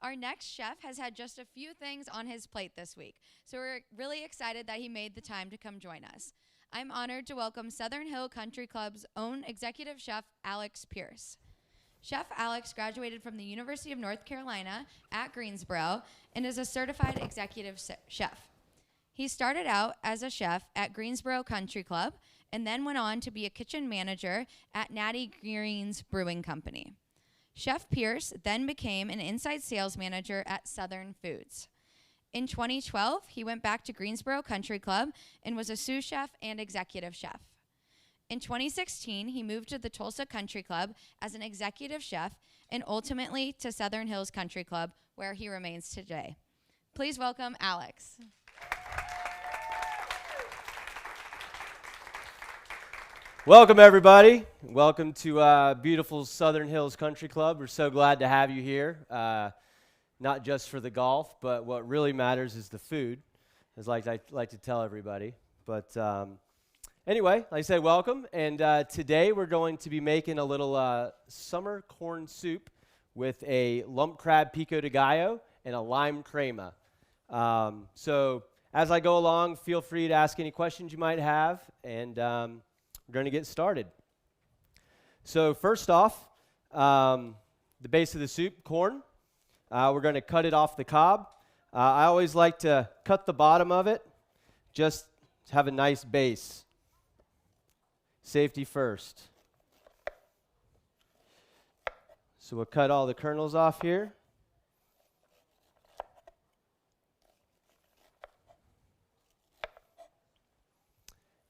Our next chef has had just a few things on his plate this week, so we're really excited that he made the time to come join us. I'm honored to welcome Southern Hill Country Club's own executive chef, Alex Pierce. Chef Alex graduated from the University of North Carolina at Greensboro and is a certified executive chef. He started out as a chef at Greensboro Country Club and then went on to be a kitchen manager at Natty Green's Brewing Company. Chef Pierce then became an inside sales manager at Southern Foods. In 2012, he went back to Greensboro Country Club and was a sous chef and executive chef. In 2016, he moved to the Tulsa Country Club as an executive chef and ultimately to Southern Hills Country Club, where he remains today. Please welcome Alex. Welcome, everybody. Welcome to beautiful Southern Hills Country Club. We're so glad to have you here, not just for the golf, but what really matters is the food, as I like to tell everybody. But anyway, like I said, welcome. And today we're going to be making a little summer corn soup with a lump crab pico de gallo and a lime crema. So as I go along, feel free to ask any questions you might have, and we're going to get started. So first off, the base of the soup, corn. We're going to cut it off the cob. I always like to cut the bottom of it, just to have a nice base. Safety first. So we'll cut all the kernels off here.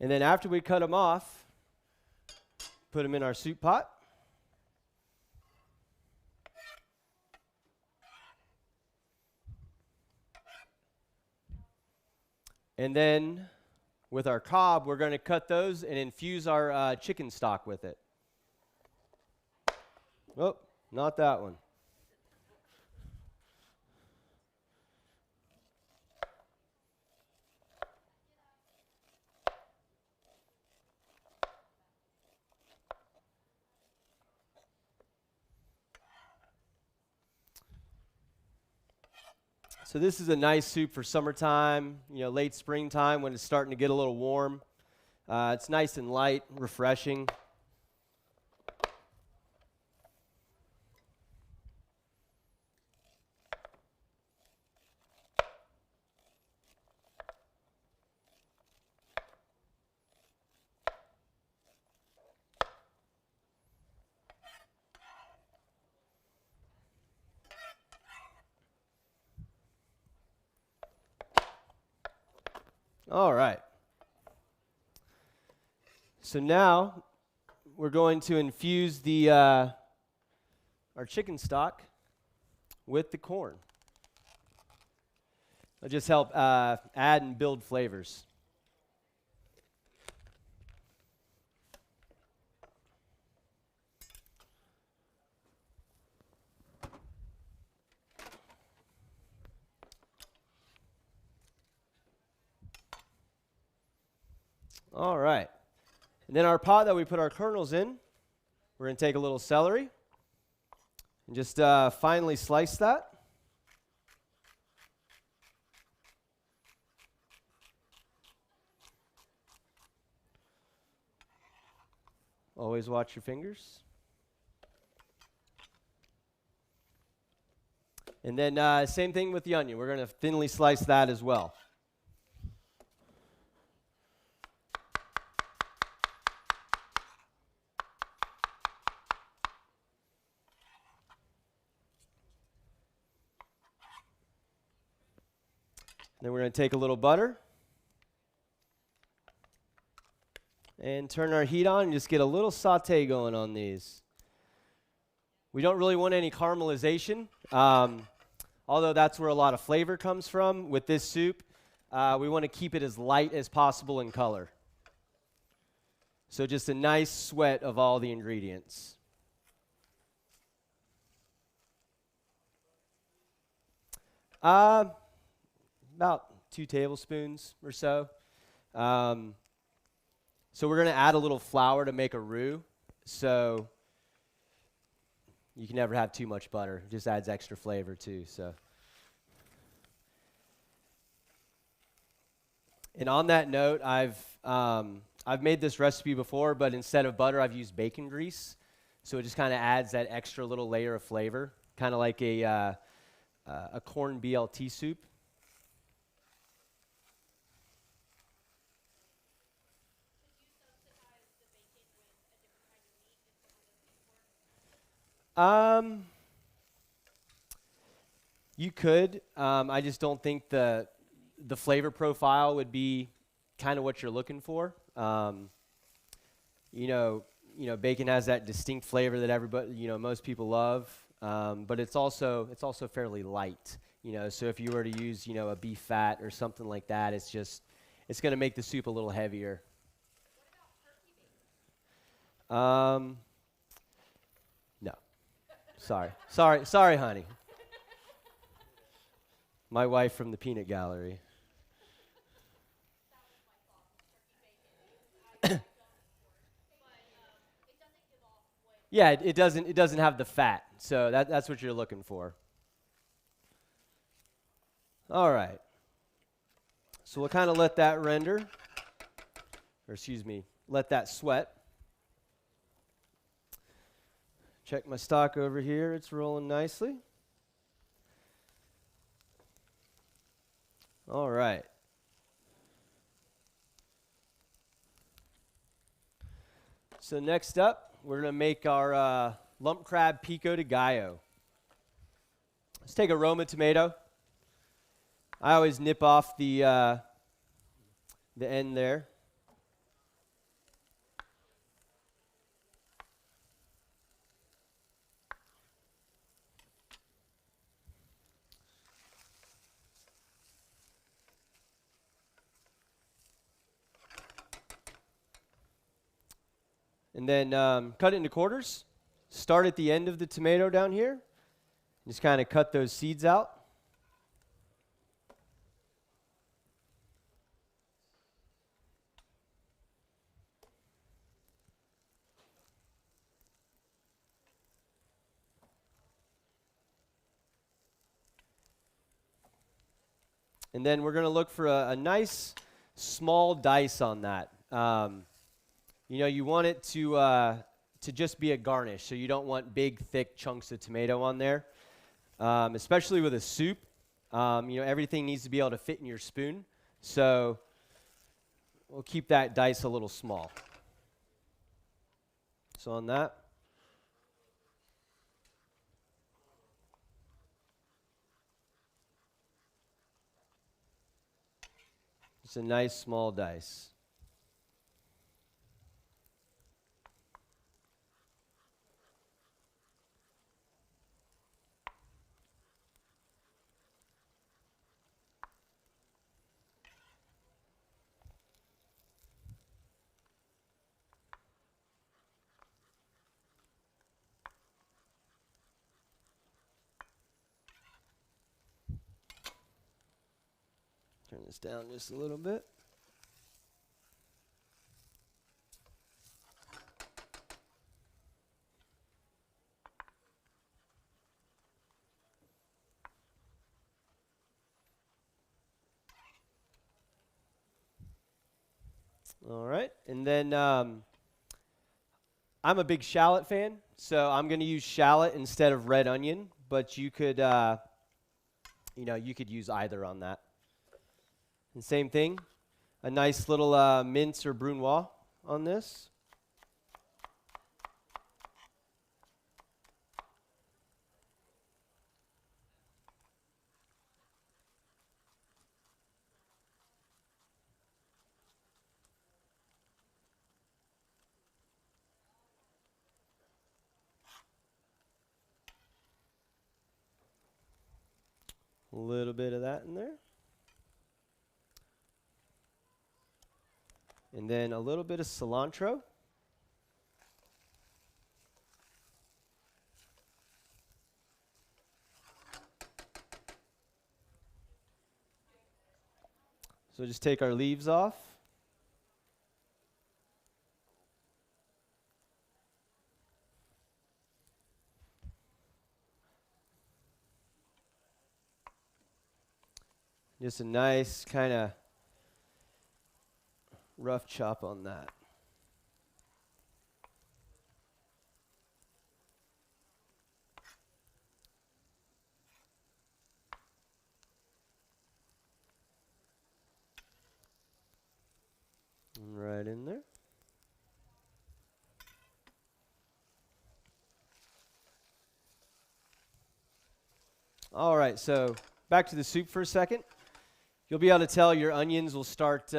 And then after we cut them off, put them in our soup pot. And then with our cob, we're going to cut those and infuse our chicken stock with it. Oh, not that one. So this is a nice soup for summertime, late springtime when it's starting to get a little warm. It's nice and light, refreshing. All right. So now we're going to infuse the our chicken stock with the corn. It'll just help add and build flavors. All right. And then our pot that we put our kernels in, we're going to take a little celery and just finely slice that. Always watch your fingers. And then same thing with the onion. We're going to thinly slice that as well. Then we're going to take a little butter and turn our heat on and just get a little saute going on these. We don't really want any caramelization, although that's where a lot of flavor comes from. With this soup, we want to keep it as light as possible in color. So just a nice sweat of all the ingredients. About 2 tablespoons or so. So we're going to add a little flour to make a roux. So You can never have too much butter. It just adds extra flavor too. So, and on that note, I've made this recipe before, but instead of butter, I've used bacon grease. So it just kind of adds that extra little layer of flavor, kind of like a corn BLT soup. You could. I just don't think the flavor profile would be kind of what you're looking for. You know, bacon has that distinct flavor that everybody, most people love. But it's also fairly light. So if you were to use, a beef fat or something like that, it's going to make the soup a little heavier. No. Sorry, honey. My wife from the peanut gallery. Yeah, it doesn't have the fat, so that's what you're looking for. All right. So we'll kind of let that render, or excuse me, let that sweat. Check my stock over here. It's rolling nicely. All right. So next up, we're going to make our lump crab pico de gallo. Let's take a Roma tomato. I always nip off the end there. And then cut it into quarters. Start at the end of the tomato down here. Just kind of cut those seeds out. And then we're going to look for a nice small dice on that. You want it to just be a garnish, so you don't want big, thick chunks of tomato on there. Especially with a soup, everything needs to be able to fit in your spoon. So we'll keep that dice a little small. So on that. It's a nice small dice. Turn this down just a little bit. All right, and then I'm a big shallot fan, so I'm going to use shallot instead of red onion, but you could, you could use either on that. And same thing, a nice little mince or brunoise on this. A little bit of that in there. And then a little bit of cilantro. So just take our leaves off. Just a nice kind of rough chop on that. Right in there. All right, so back to the soup for a second. You'll be able to tell your onions will start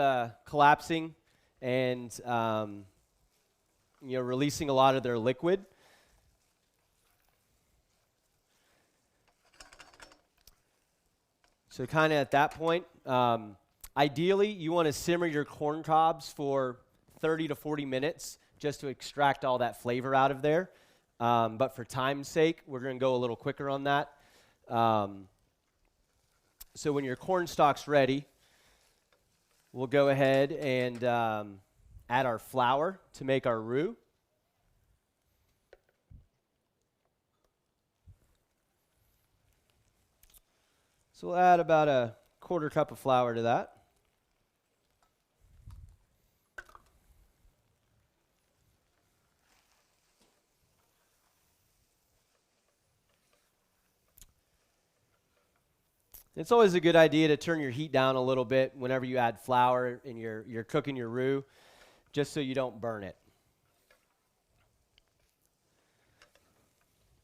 collapsing and releasing a lot of their liquid. So kind of at that point, ideally you want to simmer your corn cobs for 30 to 40 minutes just to extract all that flavor out of there. But for time's sake, we're going to go a little quicker on that. So when your corn stock's ready, we'll go ahead and add our flour to make our roux. So we'll add about a quarter cup of flour to that. It's always a good idea to turn your heat down a little bit whenever you add flour and you're cooking your roux, just so you don't burn it.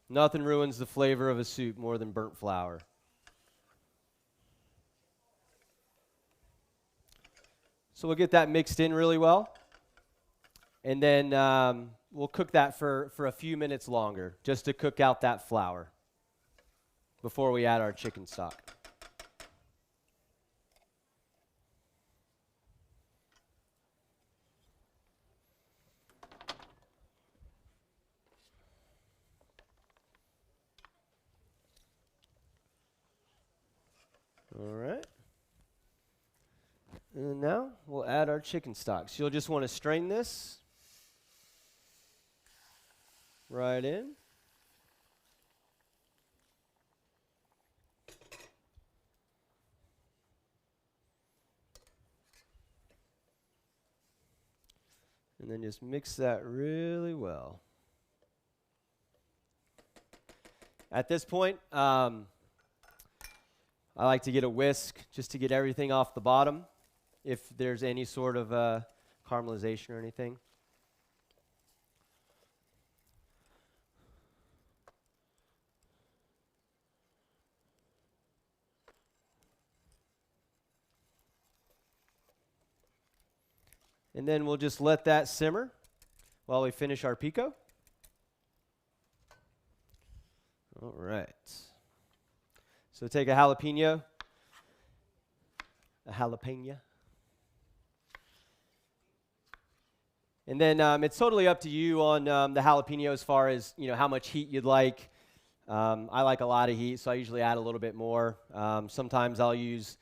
Nothing ruins the flavor of a soup more than burnt flour. So we'll get that mixed in really well, and then we'll cook that for a few minutes longer, just to cook out that flour before we add our chicken stock. All right. And now we'll add our chicken stock. So you'll just want to strain this right in. And then just mix that really well. At this point, I like to get a whisk just to get everything off the bottom if there's any sort of caramelization or anything. And then we'll just let that simmer while we finish our pico. All right. So take a jalapeno. And then it's totally up to you on the jalapeno as far as, how much heat you'd like. I like a lot of heat, so I usually add a little bit more. Sometimes I'll use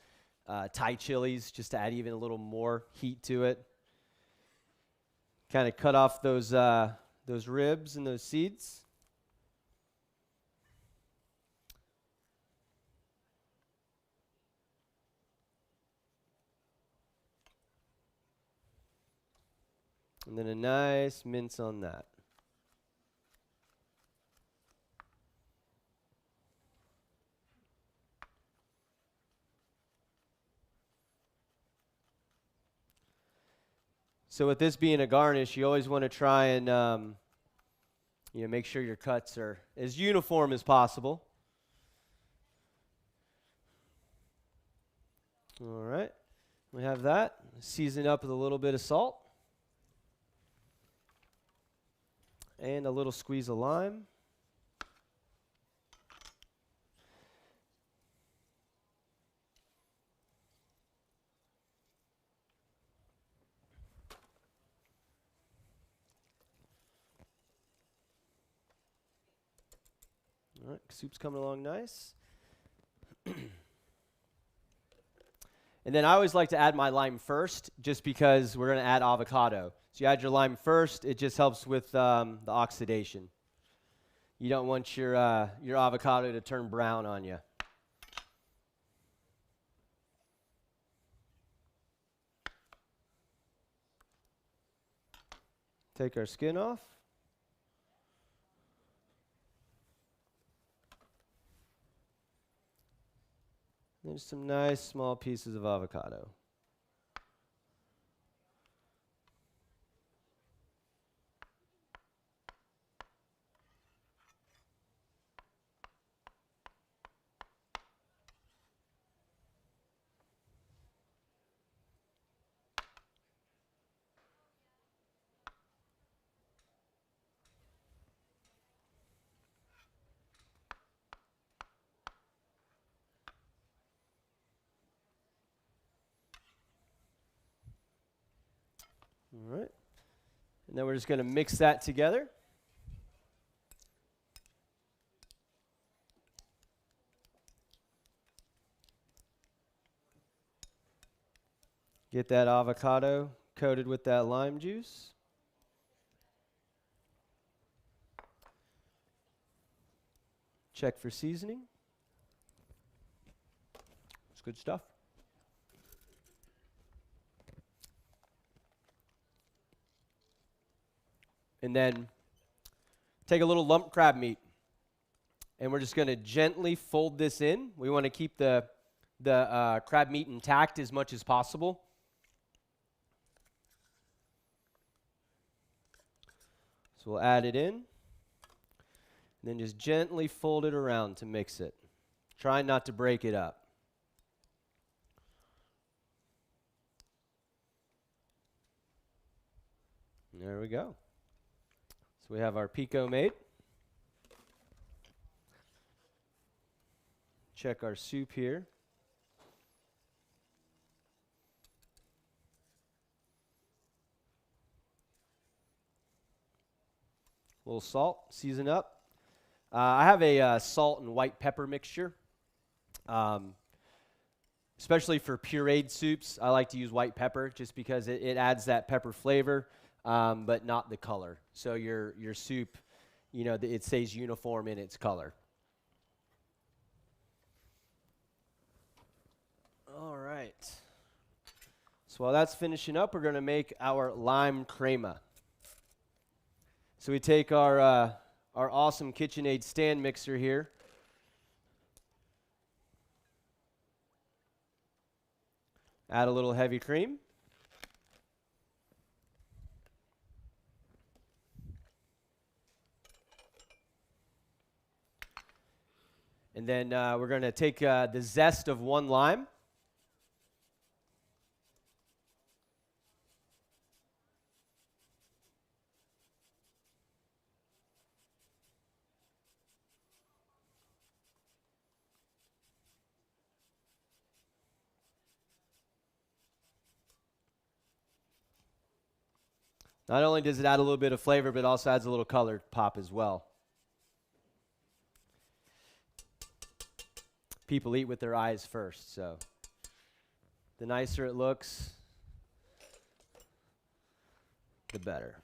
Thai chilies just to add even a little more heat to it. Kind of cut off those ribs and those seeds. And then a nice mince on that. So with this being a garnish, you always want to try and make sure your cuts are as uniform as possible. All right, we have that. Season up with a little bit of salt. And a little squeeze of lime. All right, soup's coming along nice. And then I always like to add my lime first, just because we're going to add avocado. So you add your lime first. It just helps with the oxidation. You don't want your avocado to turn brown on you. take our skin off. There's some nice small pieces of avocado. All right. And then we're just going to mix that together. Get that avocado coated with that lime juice. Check for seasoning. It's good stuff. And then take a little lump crab meat, and we're just going to gently fold this in. We want to keep the crab meat intact as much as possible. So we'll add it in, and then just gently fold it around to mix it. Try not to break it up. There we go. So we have our pico made. Check our soup here. A little salt, season up. I have a salt and white pepper mixture. Especially for pureed soups, I like to use white pepper just because it adds that pepper flavor. But not the color. So your soup, it stays uniform in its color. All right. So while that's finishing up, we're going to make our lime crema. So we take our awesome KitchenAid stand mixer here. Add a little heavy cream. And then we're going to take the zest of one lime. Not only does it add a little bit of flavor, but it also adds a little color pop as well. People eat with their eyes first, so the nicer it looks, the better.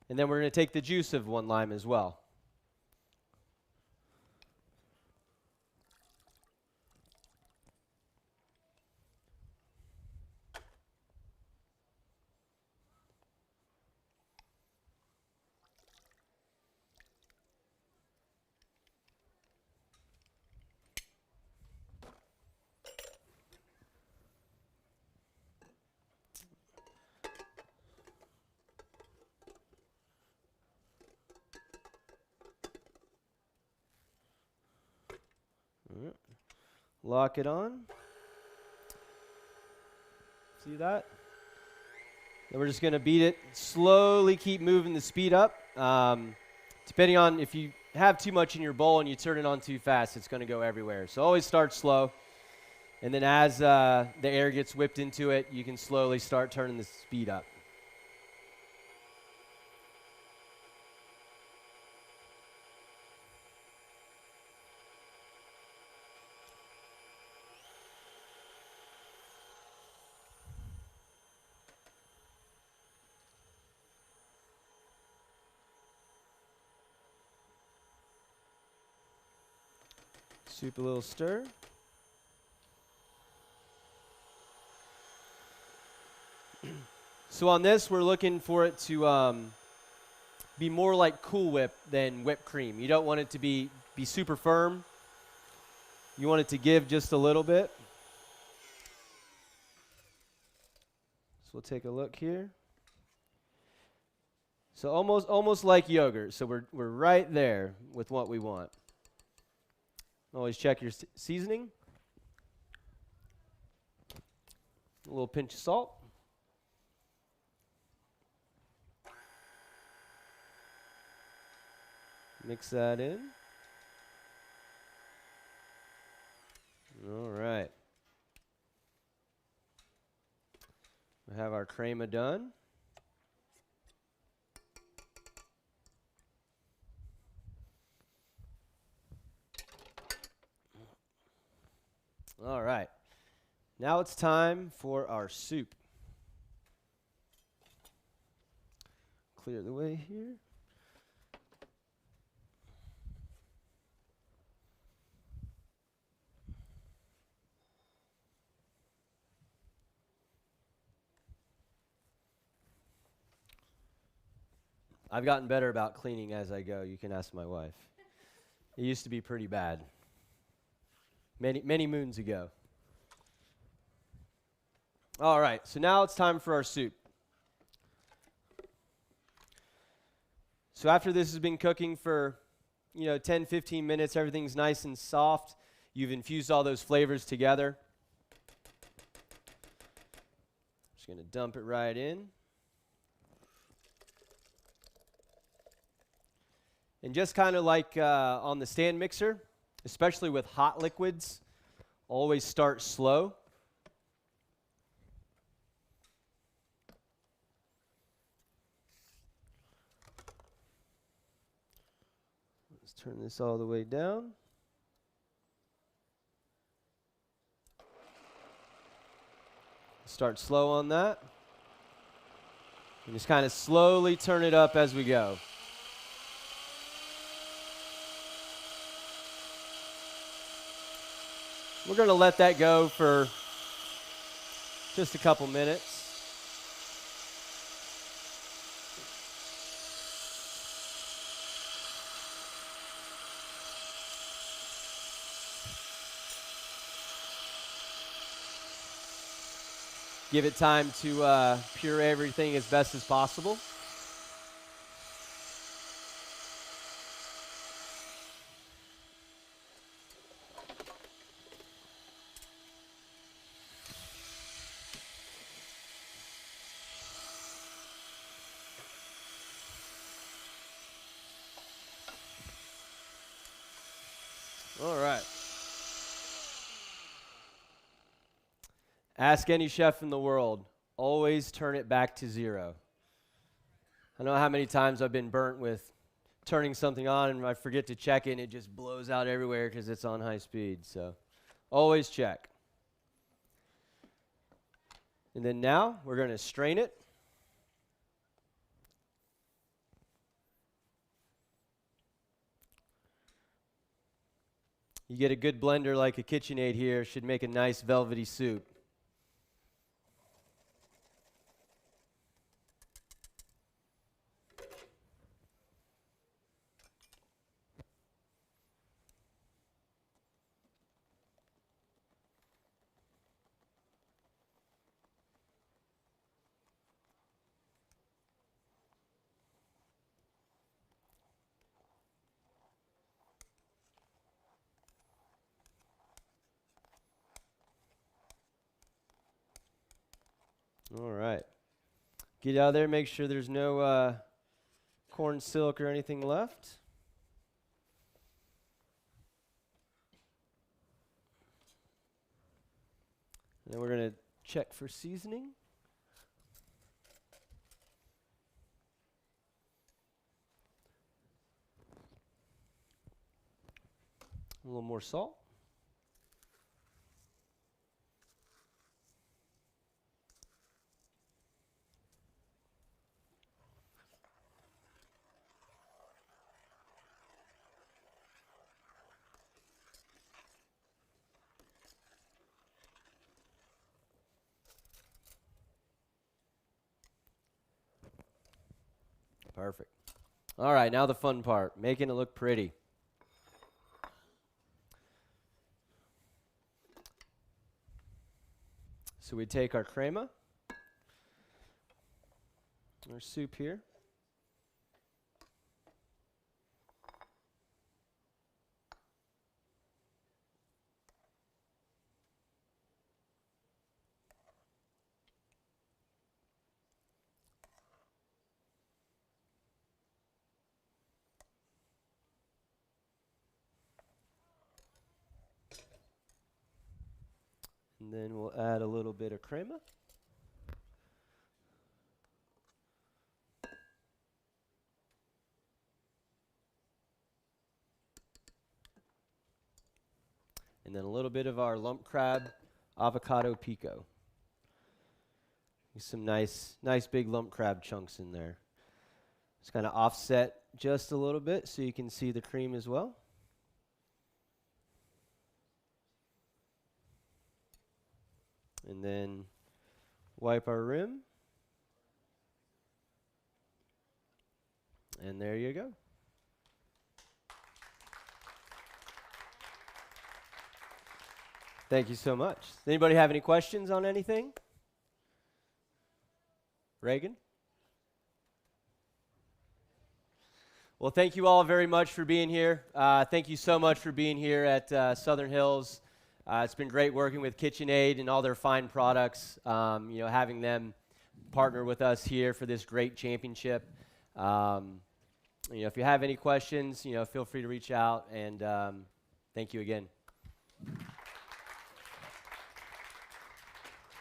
And then we're going to take the juice of one lime as well. Lock it on. See that? Then we're just going to beat it. Slowly keep moving the speed up. Depending on if you have too much in your bowl and you turn it on too fast, it's going to go everywhere. So always start slow. And then as the air gets whipped into it, you can slowly start turning the speed up. Soup a little stir. So on this, we're looking for it to be more like Cool Whip than whipped cream. You don't want it to be super firm. You want it to give just a little bit. So we'll take a look here. So almost like yogurt. So we're right there with what we want. Always check your seasoning. A little pinch of salt. Mix that in. All right. We have our crema done. All right. Now it's time for our soup. Clear the way here. I've gotten better about cleaning as I go. You can ask my wife. It used to be pretty bad. Many moons ago. All right, so now it's time for our soup. So after this has been cooking for, 10, 15 minutes, everything's nice and soft. You've infused all those flavors together. Just going to dump it right in. And just kind of like on the stand mixer, especially with hot liquids, always start slow. Let's turn this all the way down. Start slow on that. And just kind of slowly turn it up as we go. We're going to let that go for just a couple minutes. Give it time to puree everything as best as possible. All right. Ask any chef in the world, always turn it back to 0. I know how many times I've been burnt with turning something on and I forget to check it and it just blows out everywhere because it's on high speed. So always check. And then now we're going to strain it. You get a good blender like a KitchenAid here, should make a nice velvety soup. All right. Get out of there, make sure there's no corn silk or anything left. And then we're going to check for seasoning. A little more salt. Perfect. All right, now the fun part, making it look pretty. So we take our crema, our soup here. And then we'll add a little bit of crema. And then a little bit of our lump crab avocado pico. Some nice big lump crab chunks in there. Just kind of offset just a little bit so you can see the cream as well. And then wipe our rim. And there you go. Thank you so much. Does anybody have any questions on anything? Reagan? Well, thank you all very much for being here. Thank you so much for being here at Southern Hills. It's been great working with KitchenAid and all their fine products, having them partner with us here for this great championship. If you have any questions, feel free to reach out, and thank you again.